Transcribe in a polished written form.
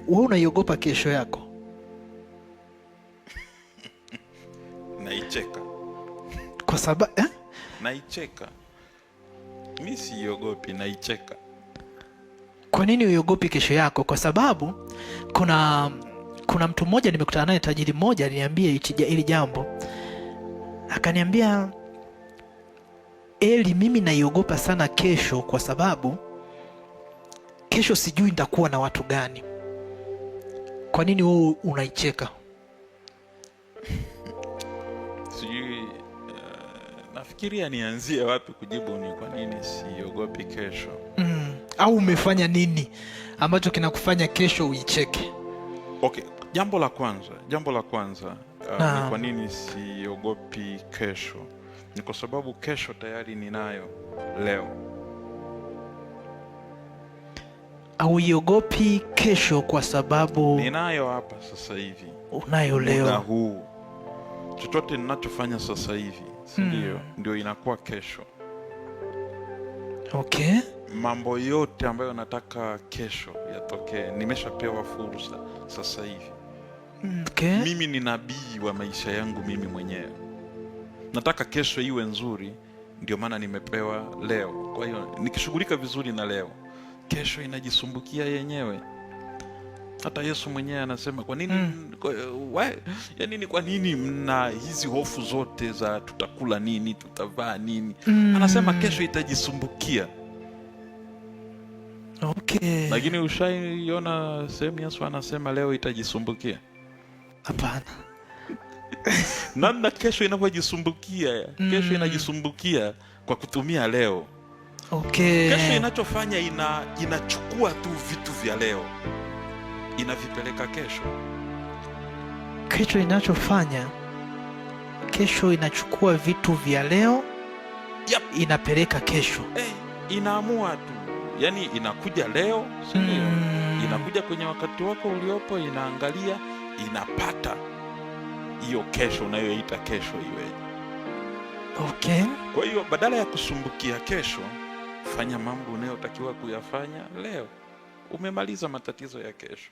wewe unaiogopa kesho yako? Naicheka. Kwa sababu Naicheka. Mimi siogopi, naicheka. Kwa nini uiogopi kesho yako? Kwa sababu kuna mtu mmoja nimekutana naye, tajiri mmoja, aliniambia hili jambo. Akaniambia, Eli, mimi naiogopa sana kesho kwa sababu kesho sijui nitakuwa na watu gani. Kwa nini wewe unaicheka? Sijui nafikiria nianzie wapi kujibu ni kwa nini siogopi kesho. Au umefanya nini ambacho kinakufanya kesho uicheke? Okay, jambo la kwanza ni kwa nini siogopi kesho. Ni kwa sababu kesho tayari ninayo leo. Au iogopi kesho kwa sababu ninayo hapa sasa hivi. Unayo leo. Muda huu. Chochote ninachofanya sasa hivi, ndio inakuwa kesho. Okay. Mambo yote ambayo nataka kesho yatokee, nimeshapewa fursa sasa hivi. Okay. Mimi ni nabii wa maisha yangu mimi mwenyewe. Nataka kesho iwe nzuri, ndio maana nimepewa leo. Kwa hiyo nikishughulika vizuri na leo, kesho inajisumbukia yenyewe. Hata Yesu mwenyewe anasema, kwa nini kwa nini mna hizi hofu zote za tutakula nini, tutavaa nini? Anasema kesho itajisumbukia. Okay. Lakini ushaiona sehemu Yesu anasema leo itajisumbukia? Hapana. Namna kesho inavyojisumbukia, kesho inajisumbukia kwa kutumia leo. Okay. Kesho inachofanya inachukua tu vitu vya leo, inavipeleka kesho. Kesho inachofanya, kesho inachukua vitu vya leo, Yep. Inapeleka kesho. Inaamua tu. Yaani inakuja leo, si ndio? Inakuja kwenye wakati wako uliopo, inaangalia, inapata hiyo kesho unayoita kesho iwe. Okay. Kwa hiyo badala ya kusumbukia kesho, fanya mambo unayotakiwa kuyafanya leo. Umemaliza matatizo ya kesho.